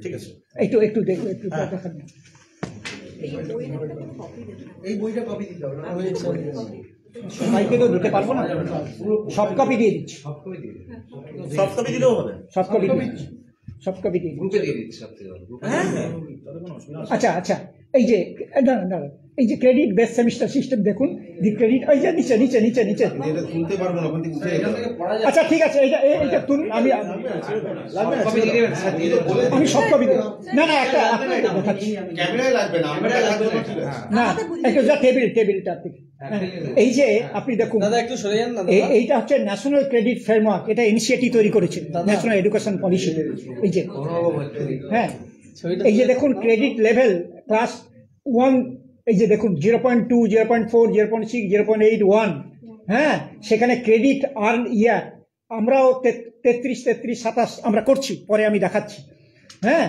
ঠিক আছে, একটু দেখো, একটু দেখান। এই বইটা কপি দিতে হবে না? সবাইকে তো দিতে পারবো না, সব কপি দিয়ে দিচ্ছি। সব কপি দিলেও হবে, সব কপি দিয়ে গ্রুপে দিয়ে দিচ্ছি সব থেকে হ্যাঁ। আচ্ছা, এই যে দাঁড়ান, এই যে ক্রেডিট বেস সেমিস্টার সিস্টেম দেখুন, দি ক্রেডিট ওই যে নিচে। এটা তুলতে পারবো না, ওখান থেকে উঠে এখান থেকে পড়া যায়। আচ্ছা ঠিক আছে, এইটা তুলুন, আমি কপি দিয়ে দেবেন স্যার, দিয়ে দেবেন। সব কপি দেবো। না একটা আপনাকে দেখাচ্ছি। ক্যামেরায় লাগবে না, আমরা লাগবে না, ঠিক আছে। না, একটু যা টেবিলটা থেকে। এই যে আপনি দেখুন, দাদা একটু সরে যান না। এইটা হচ্ছে ন্যাশনাল ক্রেডিট ফ্রেমওয়ার্ক, এটা ইনিশিয়েটিভ তৈরি করেছে ন্যাশনাল এডুকেশন পলিসি। এই যে হ্যাঁ, এই যে দেখুন ক্রেডিট লেভেল ক্লাস 1, এই যে দেখুন 0.2, 0.4, 0.6, 0.8, 1। হ্যাঁ, সেখানে ক্রেডিট আর্ন ইয়ার আমরাও 33, 27 আমরা করছি, পরে আমি দেখাচ্ছি। হ্যাঁ,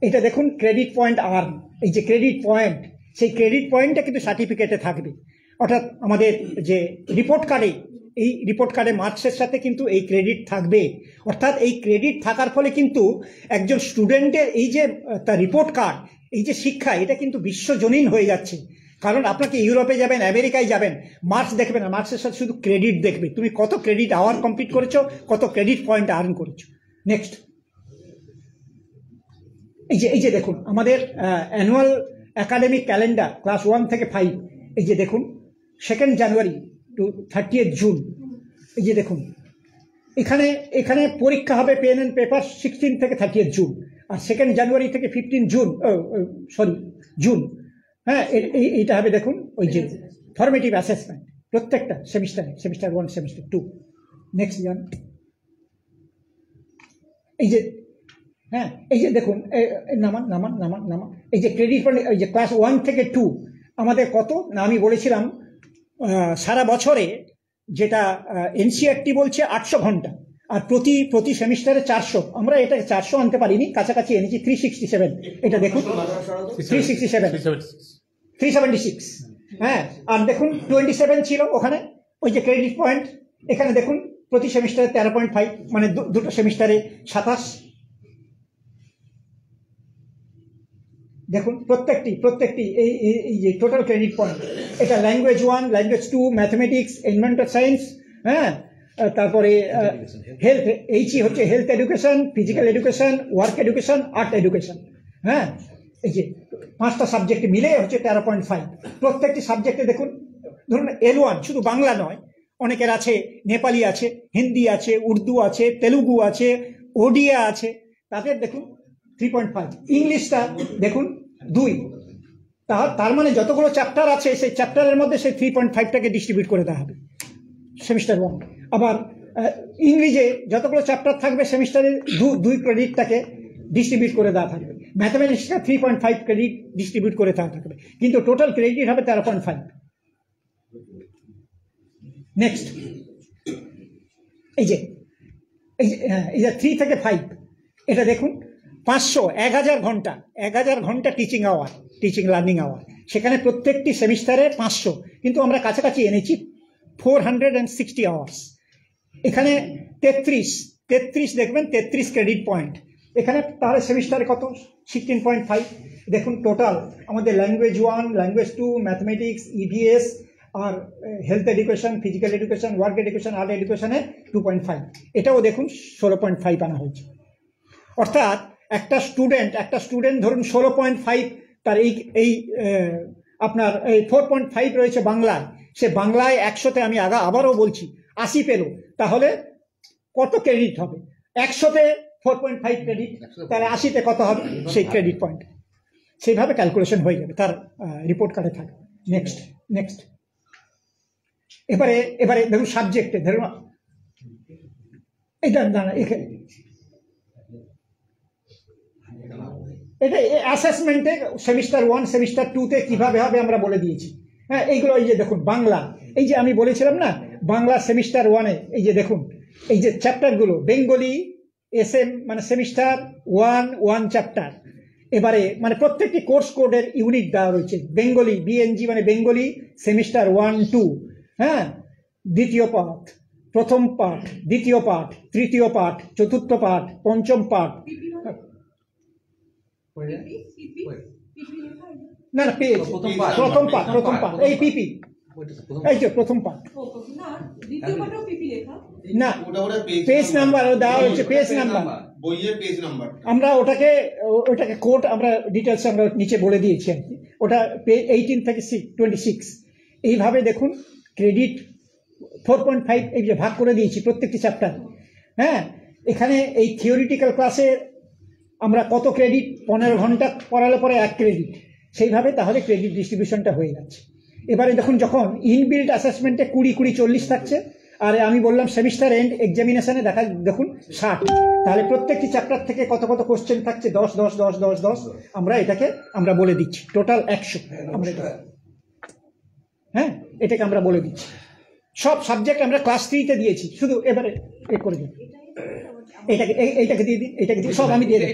এটা দেখুন ক্রেডিট পয়েন্ট আর্ন, এই যে ক্রেডিট পয়েন্ট, সেই ক্রেডিট পয়েন্টটা কিন্তু সার্টিফিকেটে থাকবে। অর্থাৎ আমাদের যে রিপোর্ট কার্ডে মার্কসের সাথে কিন্তু এই ক্রেডিট থাকবে। অর্থাৎ এই ক্রেডিট থাকার ফলে কিন্তু একজন স্টুডেন্টের এই যে তার রিপোর্ট কার্ড, এই যে শিক্ষা, এটা কিন্তু বিশ্বজনীন হয়ে যাচ্ছে। কারণ আপনাকে ইউরোপে যাবেন, আমেরিকায় যাবেন, মার্কস দেখবে না, মার্কসের সাথে শুধু ক্রেডিট দেখবে, তুমি কত ক্রেডিট আওয়ার কমপ্লিট করেছো, কত ক্রেডিট পয়েন্ট আর্ন করেছো। নেক্সট, এই যে দেখুন আমাদের অ্যানুয়াল একাডেমিক ক্যালেন্ডার ক্লাস 1 থেকে 5, এই যে দেখুন 2 জানুয়ারি টু 30 জুন। এই যে দেখুন এখানে পরীক্ষা হবে পেন অ্যান্ড পেপার 16 থেকে 30 জুন, আর 2 জানুয়ারি থেকে 15 জুন। হ্যাঁ, এইটা হবে দেখুন ওই যে ফর্মেটিভ অ্যাসেসমেন্ট প্রত্যেকটা সেমিস্টার 1, সেমিস্টার 2। নেক্সট যান, এই যে হ্যাঁ, এই যে দেখুন নামান, এই যে ক্রেডিট পয়েন্ট, এই যে ক্লাস 1 থেকে 2 আমাদের কত না, আমি বলেছিলাম সারা বছরে যেটা এনসিআরটি বলছে 800 ঘন্টা, আর প্রতি সেমিস্টারে 400। আমরা এটা 400 আনতে পারিনি, কাছাকাছি এনেছি 367। এটা দেখুন 376। হ্যাঁ, আর দেখুন 27 ছিল ওখানে, ওই যে ক্রেডিট পয়েন্ট। এখানে দেখুন প্রতি সেমিস্টারে 13.5, মানে দুটো সেমিস্টারে 27। দেখুন প্রত্যেকটি এই যে টোটাল ক্রেডিট পয়েন্ট, এটা language 1, language 2, mathematics, environmental science, হ্যাঁ, তারপরে হেলথ, এইচই হচ্ছে health education, physical education, work education, art education. হ্যাঁ, এই যে 5টা সাবজেক্ট মিলে হচ্ছে 13.5। প্রত্যেকটি সাবজেক্টে দেখুন, ধরুন L1 শুধু বাংলা নয়, অনেকের আছে নেপালি আছে, হিন্দি আছে, উর্দু আছে, তেলুগু আছে, ওডিয়া আছে, তাদের দেখুন 3.5। ইংলিশটা দেখুন 2। তার মানে যতগুলো চ্যাপ্টার আছে সেই চ্যাপ্টারের মধ্যে সেই 3.5টাকে ডিস্ট্রিবিউট করে দেওয়া হবে সেমিস্টার 1। আবার ইংরেজি যতগুলো চ্যাপ্টার থাকবে সেমিস্টারে 2 ক্রেডিটটাকে ডিস্ট্রিবিউট করে দেওয়া থাকবে। ম্যাথমেটিক্সটা 3.5 ক্রেডিট ডিস্ট্রিবিউট করে দেওয়া থাকবে, কিন্তু টোটাল ক্রেডিট হবে 13.5। নেক্সট, এই যে 3 থেকে 5, এটা দেখুন 1000 ঘন্টা টিচিং লার্নিং আওয়ার। সেখানে প্রত্যেকটি সেমিস্টারে 500, কিন্তু আমরা কাছাকাছি এনেছি 460 আওয়ার্স। এখানে 33 দেখবেন 33 ক্রেডিট পয়েন্ট। এখানে তাহলে সেমিস্টারে কত? 16.5। দেখুন টোটাল আমাদের ল্যাঙ্গুয়েজ 1, ল্যাঙ্গুয়েজ 2, ম্যাথমেটিক্স, ইভিএস, আর health education, physical education, work education, art এডুকেশনে 2.5। এটাও দেখুন 16.5 আনা হয়েছে। অর্থাৎ একটা স্টুডেন্ট ধরুন 16.5, তার এই আপনার এই 4.5 রয়েছে বাংলায়, সে বাংলায় 100তে, আমি আবারও বলছি 80 পেল, তাহলে কত ক্রেডিট হবে? 100তে 4.5 ক্রেডিট, তাহলে 80তে কত হবে সেই ক্রেডিট পয়েন্ট? সেইভাবে ক্যালকুলেশন হয়ে যাবে, তার রিপোর্ট কার্ডে থাকে। নেক্সট এবারে ধরুন সাবজেক্টে, ধরুন এটা এটা অ্যাসেসমেন্টে সেমিস্টার 1, সেমিস্টার 2তে কিভাবে হবে আমরা বলে দিয়েছি। হ্যাঁ, এইগুলো এই যে দেখুন বাংলা, এই যে আমি বলেছিলাম না, বাংলা সেমিস্টার 1-এ এই যে দেখুন এই যে চ্যাপ্টারগুলো, বেঙ্গলি SM মানে সেমিস্টার 1 চ্যাপ্টার। এবারে মানে প্রত্যেকটি কোর্স কোডের ইউনিট দেওয়া রয়েছে। বেঙ্গলি BNG মানে বেঙ্গলি সেমিস্টার 1, 2, হ্যাঁ, দ্বিতীয় পাঠ, প্রথম পাঠ, দ্বিতীয় পাঠ, তৃতীয় পাঠ, চতুর্থ পাঠ, পঞ্চম পাঠ। না পেজ, প্রথম পাঠ এই পিপি, এই যে প্রথম পাঠ। না পেজ নাম্বার দেওয়া হচ্ছে, পেজ নাম্বার, বইয়ের পেজ নাম্বার। আমরা ওটাকে কোড আমরা ডিটেলস আমরা নিচে বলে দিয়েছি আর কি। ওটা 18 থেকে 26। এইভাবে দেখুন ক্রেডিট 4.5 এই যে ভাগ করে দিয়েছি প্রত্যেকটি চ্যাপ্টার। হ্যাঁ, এখানে এই থিওরিটিক্যাল ক্লাসে আমরা কত ক্রেডিট, 15 ঘন্টা পড়ালে পরে 1 ক্রেডিট, সেইভাবে তাহলে ক্রেডিট ডিস্ট্রিবিউশনটা হয়ে যাচ্ছে। এবারে দেখুন যখন ইনবিল্ড অ্যাসেসমেন্টে 20 থাকছে, আর আমি বললাম সেমিস্টার এন্ড এক্সামিনেশনে দেখুন 60, তাহলে প্রত্যেকটি চ্যাপ্টার থেকে কত কোশ্চেন থাকছে, 10 আমরা বলে দিচ্ছি, টোটাল 100 আমরা এটাকে আমরা বলে দিচ্ছি। সব সাবজেক্ট আমরা ক্লাস 3-তে দিয়েছি, শুধু এবারে করে দিন, এইটাকে দিয়ে দিন, সব আমি দিয়ে দিই।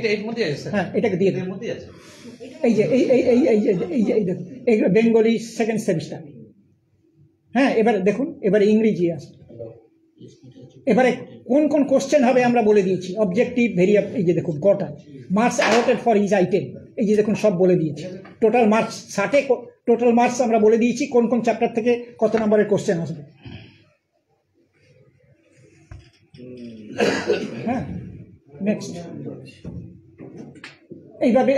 হ্যাঁ, এটাকে দিয়ে দিন। এই যে এইগুলো বেঙ্গলি সেকেন্ড সেমিস্টার। হ্যাঁ, এবারে দেখুন, এবারে ইংরেজি আসবে। এবারে কোন কোশ্চেন হবে আমরা বলে দিয়েছি, অবজেক্টিভ, ভেরিয়েবল, এই যে দেখুন কটা marks allotted for each item, এই যে দেখুন সব বলে দিয়েছি। টোটাল মার্কস 60, টোটাল মার্কস আমরা বলে দিয়েছি কোন চ্যাপ্টার থেকে কত নম্বরের কোশ্চেন আসবে। হ্যাঁ, নেক্সট এইভাবে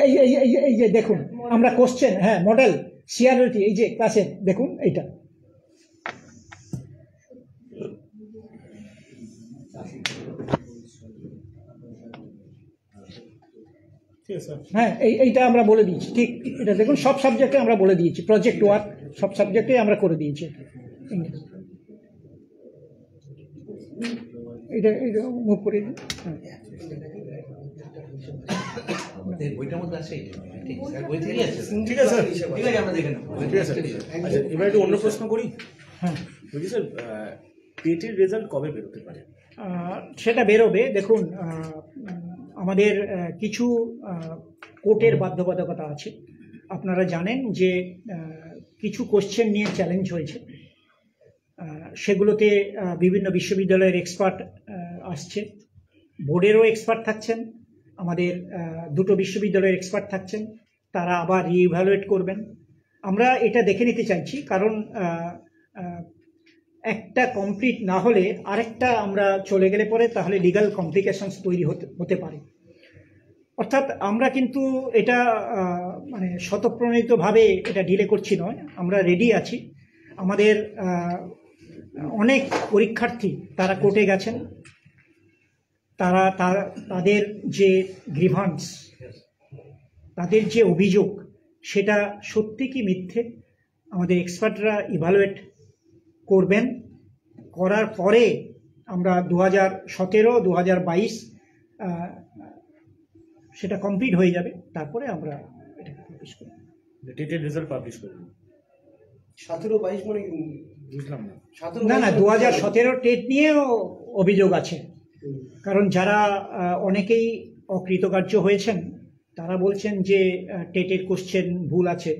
এই যে দেখুন আমরা কোশ্চেন, হ্যাঁ, মডেল সিআরটি, এই যে ক্লাসে দেখুন এইটা। হ্যাঁ, এইটা আমরা বলে দিয়েছি, ঠিক এটা দেখুন সব সাবজেক্টে আমরা বলে দিয়েছি, প্রজেক্ট ওয়ার্ক সব সাবজেক্টে আমরা করে দিয়েছি। এটা মুভ করে দিন। বইটার মধ্যে আছে, ঠিক আছে স্যার, এবার একটু অন্য প্রশ্ন করি। হ্যাঁ, বলছি স্যার, টেটের রেজাল্ট কবে বেরোতে পারে? সেটা বেরোবে। দেখুন, আমাদের কিছু কোর্টের বাধ্যবাধকতা আছে। আপনারা জানেন যে কিছু কোশ্চেন নিয়ে চ্যালেঞ্জ হয়েছে, সেগুলোতে বিভিন্ন বিশ্ববিদ্যালয়ের এক্সপার্ট আসছে, বোর্ডেরও এক্সপার্ট থাকছেন, আমাদের দুটো বিশ্ববিদ্যালয়ের এক্সপার্ট থাকছেন, তারা আবার রিইভ্যালুয়েট করবেন। আমরা এটা দেখে নিতে চাইছি, কারণ একটা কমপ্লিট না হলে আরেকটা আমরা চলে গেলে পরে তাহলে লিগ্যাল কমপ্লিকেশনস তৈরি হতে পারে। অর্থাৎ আমরা কিন্তু এটা মানে স্বতঃপ্রণোদিতভাবে এটা ডিলে করছি নয়, আমরা রেডি আছি। আমাদের অনেক পরীক্ষার্থী তারা কোর্টে গেছেন, তাদের যে গ্রিভান্স, তাদের যে অভিযোগ, সেটা সত্যি কি মিথ্যে আমাদের এক্সপার্টরা ইভালুয়েট করবেন। করার পরে আমরা 2017, 2022 সেটা কমপ্লিট হয়ে যাবে, তারপরে আমরা এটাকে পাবলিশ করব, টেটের রেজাল্ট পাবলিশ করব। 17-22 মানে বুঝলাম না। না 2017 টেট নিয়েও অভিযোগ আছে, কারণ যারা অনেকেই অকৃতকার্য হয়েছেন তারা বলছেন যে টেটের কোশ্চেন ভুল আছে।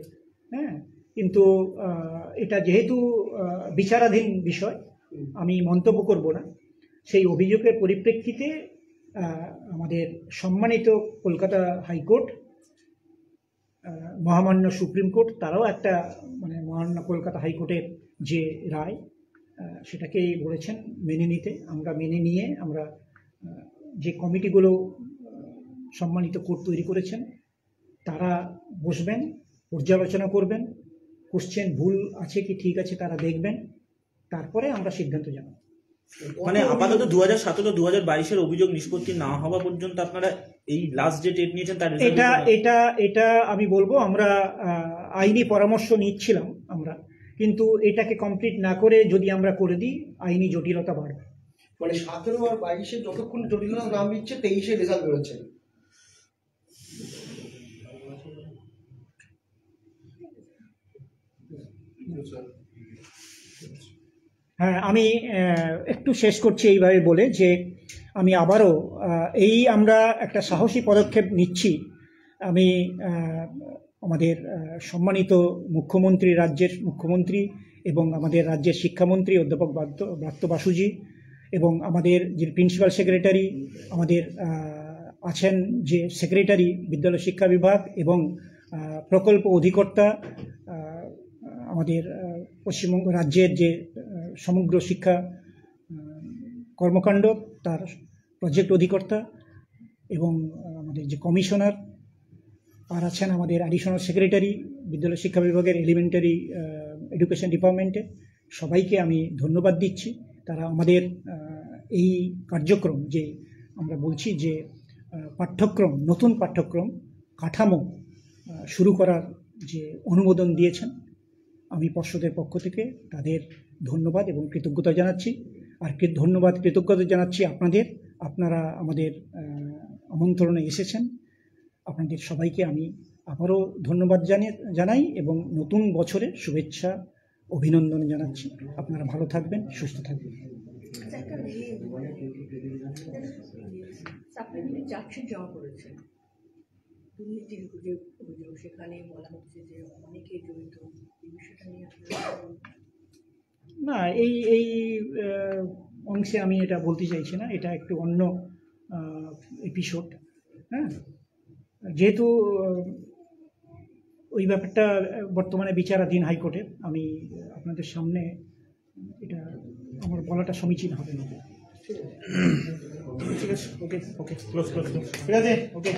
হ্যাঁ, কিন্তু এটা যেহেতু বিচারাধীন বিষয়, আমি মন্তব্য করব না। সেই অভিযোগের পরিপ্রেক্ষিতে আমাদের সম্মানিত কলকাতা হাইকোর্ট, মহামান্য সুপ্রিম কোর্ট, তারাও একটা মানে মহামান্য কলকাতা হাইকোর্টের যে রায় সেটাকেই বলেছেন মেনে নিতে। আমরা মেনে নিয়ে আমরা যে কমিটিগুলো সম্মানিত কোর্ট তৈরি করেছেন তারা বসবেন, পর্যালোচনা করবেন, কোশ্চেন ভুল আছে কি ঠিক আছে তারা দেখবেন, তারপরে আমরা সিদ্ধান্ত জানাবো। মানে আপাতত 2017, 2022 অভিযোগ নিষ্পত্তি না হওয়া পর্যন্ত আপনারা এই লাস্ট যে টেট নিয়েছেন তার এটা আমি বলবো আমরা আইনি পরামর্শ নিচ্ছিলাম আমরা, কিন্তু এটাকে কমপ্লিট না করে যদি আমরা করে দিই আইনি জটিলতা বাড়বে। মানে 17 আর 22 যতক্ষণ জটিলতা না মিটছে 23 রেজাল্ট বেরোচ্ছে। হ্যাঁ, আমি একটু শেষ করছি এইভাবে বলে যে আমি আবারও আমরা একটা সাহসী পদক্ষেপ নিচ্ছি। আমি আমাদের সম্মানিত মুখ্যমন্ত্রী, রাজ্যের মুখ্যমন্ত্রী এবং আমাদের রাজ্যের শিক্ষামন্ত্রী অধ্যাপক ব্রাত্য বাসুজি এবং আমাদের যে প্রিন্সিপাল সেক্রেটারি, আমাদের আছেন যে সেক্রেটারি বিদ্যালয় শিক্ষা বিভাগ এবং প্রকল্প অধিকর্তা, আমাদের পশ্চিমবঙ্গ রাজ্যের যে সমগ্র শিক্ষা কর্মকাণ্ড তার প্রজেক্ট অধিকর্তা এবং আমাদের যে কমিশনার, আর আছেন আমাদের অ্যাডিশনাল সেক্রেটারি বিদ্যালয় শিক্ষা বিভাগের এলিমেন্টারি এডুকেশন ডিপার্টমেন্টে, সবাইকে আমি ধন্যবাদ দিচ্ছি। তারা আমাদের এই কার্যক্রম যে আমরা বলছি যে পাঠ্যক্রম, নতুন পাঠ্যক্রম কাঠামো শুরু করার যে অনুমোদন দিয়েছেন, আমি পর্ষদের পক্ষ থেকে তাদের ধন্যবাদ এবং কৃতজ্ঞতা জানাচ্ছি। আর কৃতজ্ঞতা জানাচ্ছি আপনারা আমাদের আমন্ত্রণে এসেছেন, আপনাদের সবাইকে আমি আবারও ধন্যবাদ জানাই এবং নতুন বছরের শুভেচ্ছা অভিনন্দন জানাচ্ছি। আপনারা ভালো থাকবেন, সুস্থ থাকবেন। সাপ্লিমেন্টারি চার্জশিট জমা করেছে, দুর্নীতির যে অভিযোগ, সেখানে বলা হচ্ছে যে অনেকে জড়িত, এই বিষয়টা নিয়ে না, এই অংশে আমি এটা বলতে চাইছি না, এটা একটু অন্য এপিসোড। হ্যাঁ, যেহেতু ওই ব্যাপারটা বর্তমানে বিচারাধীন হাইকোর্টে, আমি আপনাদের সামনে এটা আমার বলাটা সমীচীন হবে না। ঠিক আছে, ওকে, ঠিক আছে, ওকে।